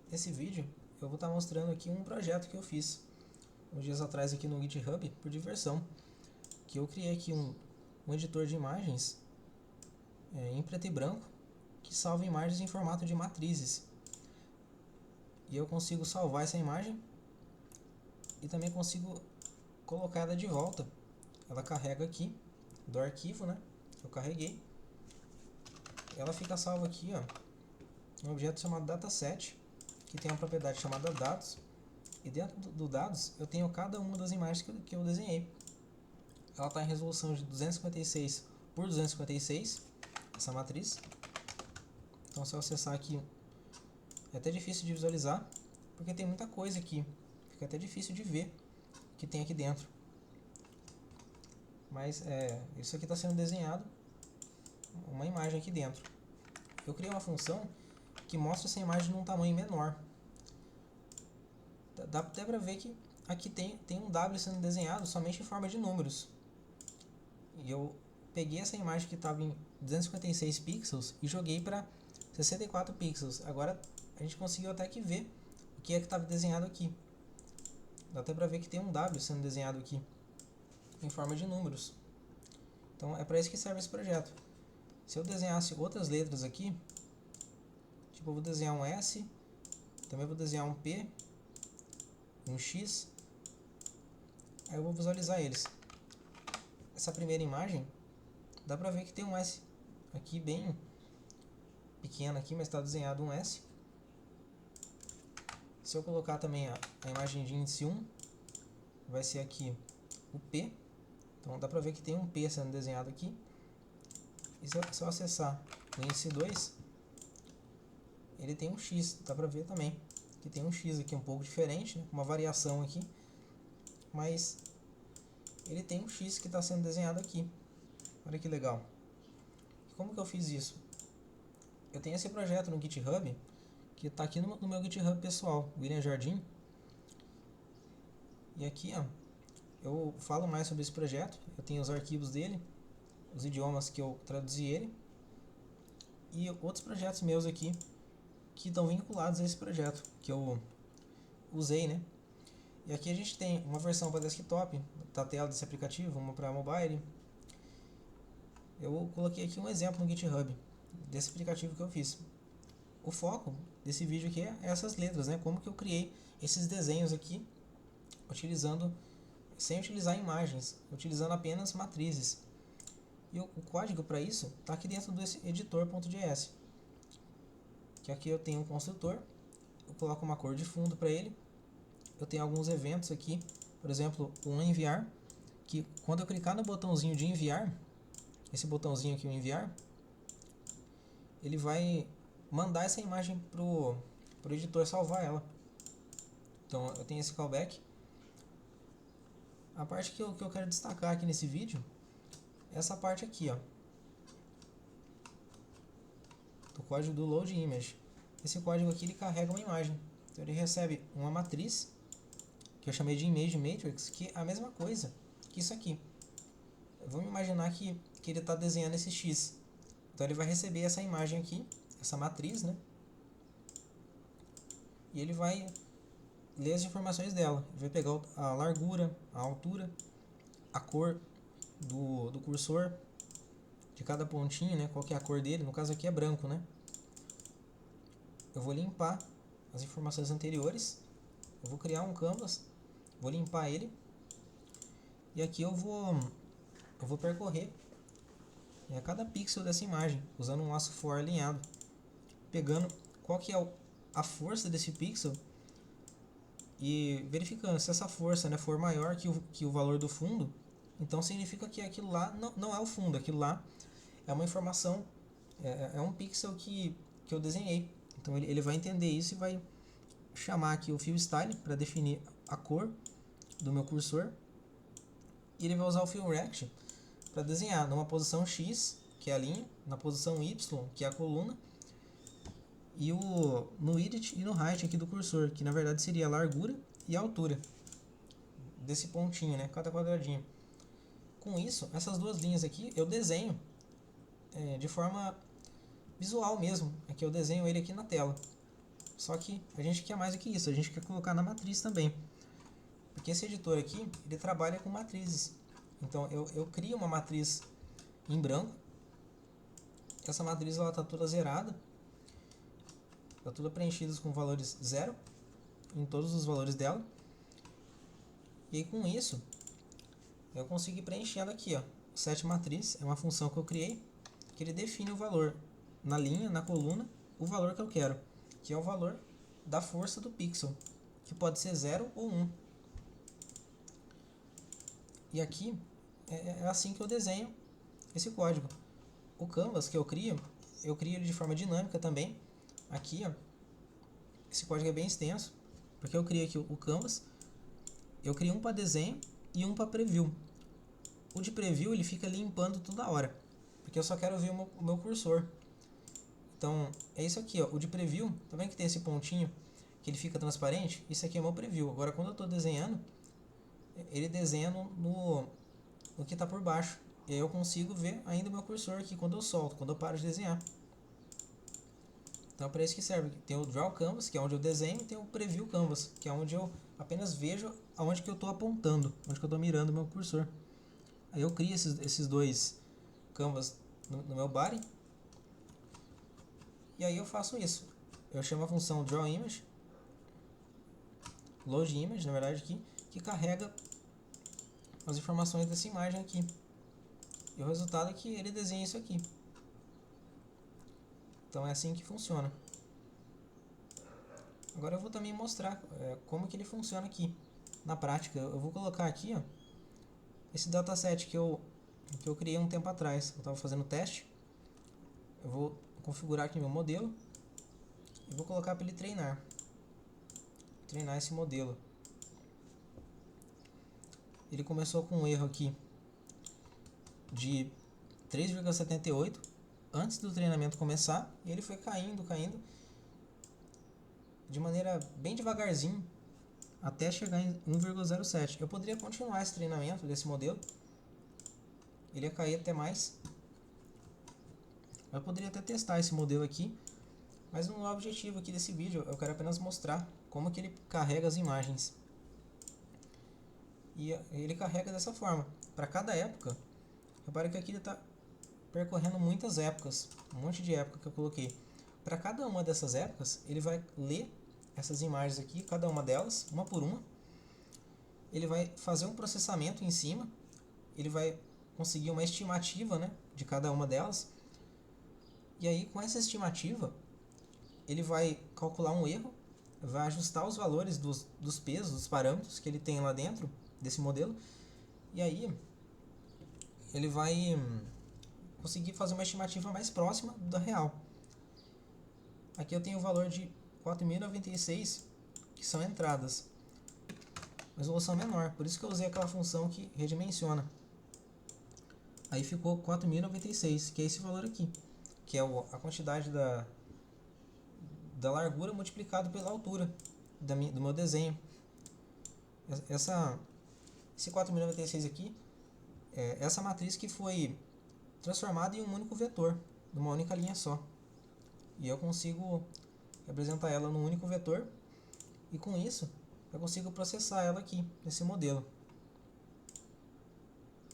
Nesse vídeo eu vou estar mostrando aqui um projeto que eu fiz uns dias atrás aqui no GitHub por diversão, que eu criei aqui um editor de imagens em preto e branco que salva imagens em formato de matrizes, e eu consigo salvar essa imagem e também consigo colocar ela de volta. Ela carrega aqui do arquivo, né, que eu carreguei, ela fica salva aqui, um objeto chamado dataset, que tem uma propriedade chamada dados, e dentro do dados eu tenho cada uma das imagens que eu desenhei. Ela está em resolução de 256 por 256, essa matriz. Então, se eu acessar aqui, é até difícil de visualizar, porque tem muita coisa aqui, fica até difícil de ver o que tem aqui dentro. Mas isso aqui está sendo desenhado, uma imagem aqui dentro. Eu criei uma função que mostra essa imagem num tamanho menor. Dá até para ver que aqui tem um W sendo desenhado somente em forma de números. E eu peguei essa imagem que estava em 256 pixels e joguei para 64 pixels. Agora a gente conseguiu até que ver o que é que estava desenhado aqui. Dá até para ver que tem um W sendo desenhado aqui em forma de números. Então é para isso que serve esse projeto. Se eu desenhasse outras letras aqui, tipo eu vou desenhar um S, também vou desenhar um P, um X, aí eu vou visualizar eles. Essa primeira imagem, dá pra ver que tem um S aqui bem pequeno aqui, mas está desenhado um S. Se eu colocar também a imagem de índice 1, vai ser aqui o P. Então dá pra ver que tem um P sendo desenhado aqui. E se eu acessar o índice 2, ele tem um X, dá pra ver também que tem um X aqui um pouco diferente, né? Uma variação aqui, mas ele tem um X que está sendo desenhado aqui. Olha que legal. E como que eu fiz isso? Eu tenho esse projeto no GitHub, que está aqui no meu GitHub pessoal, William Jardim. E aqui eu falo mais sobre esse projeto, eu tenho os arquivos dele, os idiomas que eu traduzi ele, e outros projetos meus aqui que estão vinculados a esse projeto, que eu usei, né? E aqui a gente tem uma versão para desktop da tela desse aplicativo, uma para mobile. Eu coloquei aqui um exemplo no GitHub desse aplicativo que eu fiz. O foco desse vídeo aqui é essas letras, né? Como que eu criei esses desenhos aqui sem utilizar imagens, utilizando apenas matrizes. E o código para isso está aqui dentro desse editor.js. Que aqui eu tenho um construtor, eu coloco uma cor de fundo para ele. Eu tenho alguns eventos aqui, por exemplo, o enviar, que quando eu clicar no botãozinho de enviar, esse botãozinho aqui, o enviar, ele vai mandar essa imagem pro editor salvar ela. Então eu tenho esse callback. A parte que eu quero destacar aqui nesse vídeo é essa parte aqui, do código do load image. Esse código aqui ele carrega uma imagem. Então ele recebe uma matriz, que eu chamei de image matrix, que é a mesma coisa que isso aqui. Vamos imaginar que ele está desenhando esse X. Então ele vai receber essa imagem aqui, essa matriz, né? E ele vai ler as informações dela. Ele vai pegar a largura, a altura, a cor do cursor, de cada pontinho, né? Qual que é a cor dele. No caso aqui é branco, né? Eu vou limpar as informações anteriores. Eu vou criar um canvas, vou limpar ele. E aqui eu vou percorrer cada pixel dessa imagem, usando um laço for alinhado, pegando qual que é a força desse pixel e verificando se essa força, né, for maior que o valor do fundo, então significa que aquilo lá não é o fundo, aquilo lá é uma informação, é um pixel que eu desenhei. Então ele vai entender isso e vai chamar aqui o fill style para definir a cor do meu cursor, e ele vai usar o fill rect para desenhar numa posição X, que é a linha, na posição Y, que é a coluna, e no width e no height aqui do cursor, que na verdade seria a largura e a altura desse pontinho, né, cada quadradinho. Com isso, essas duas linhas aqui eu desenho de forma visual mesmo, aqui eu desenho ele aqui na tela. Só que a gente quer mais do que isso, a gente quer colocar na matriz também. Porque esse editor aqui, ele trabalha com matrizes. Então eu crio uma matriz em branco. Essa matriz ela está toda zerada. Está toda preenchida com valores zero em todos os valores dela. E aí, com isso, eu consigo ir preenchendo aqui, ó. Set matriz é uma função que eu criei, que ele define o valor na linha, na coluna, o valor que eu quero, que é o valor da força do pixel, que pode ser 0 ou 1. E aqui é assim que eu desenho esse código. O canvas que eu crio ele de forma dinâmica também. Aqui, ó, esse código é bem extenso, porque eu criei aqui o canvas, eu criei um para desenho e um para preview. O de preview ele fica limpando toda hora, porque eu só quero ver o meu cursor. Então é isso aqui, ó. O de preview, tá vendo que tem esse pontinho que ele fica transparente? Isso aqui é o meu preview. Agora quando eu estou desenhando, ele desenha no que está por baixo. E aí eu consigo ver ainda o meu cursor aqui quando eu solto, quando eu paro de desenhar. Então é para isso que serve. Tem o Draw Canvas, que é onde eu desenho, e tem o Preview Canvas, que é onde eu apenas vejo aonde que eu estou apontando, onde que eu estou mirando o meu cursor. Aí eu crio esses dois canvas no meu body. E aí eu faço isso. Eu chamo a função drawImage, loadImage, na verdade aqui, que carrega as informações dessa imagem aqui. E o resultado é que ele desenha isso aqui. Então é assim que funciona. Agora eu vou também mostrar como que ele funciona aqui na prática. Eu vou colocar aqui, ó, esse dataset que eu criei um tempo atrás. Eu estava fazendo teste. Eu vou configurar aqui meu modelo e vou colocar para ele treinar esse modelo. Ele começou com um erro aqui de 3,78 antes do treinamento começar, e ele foi caindo de maneira bem devagarzinho até chegar em 1,07. Eu poderia continuar esse treinamento desse modelo, ele ia cair até mais. Eu poderia até testar esse modelo aqui, mas não é o objetivo aqui desse vídeo. Eu quero apenas mostrar como que ele carrega as imagens. E ele carrega dessa forma. Para cada época, repare que aqui ele está percorrendo muitas épocas, um monte de época que eu coloquei. Para cada uma dessas épocas, ele vai ler essas imagens aqui, cada uma delas, uma por uma. Ele vai fazer um processamento em cima, ele vai conseguir uma estimativa, né, de cada uma delas. E aí, com essa estimativa, ele vai calcular um erro, vai ajustar os valores dos pesos, dos parâmetros que ele tem lá dentro desse modelo. E aí, ele vai conseguir fazer uma estimativa mais próxima da real. Aqui eu tenho o valor de 4.096, que são entradas. Resolução menor, por isso que eu usei aquela função que redimensiona. Aí ficou 4.096, que é esse valor aqui, que é a quantidade da largura multiplicado pela altura do meu desenho. Esse 4.096 aqui é essa matriz que foi transformada em um único vetor, numa única linha só. E eu consigo representar ela num único vetor, e com isso eu consigo processar ela aqui nesse modelo.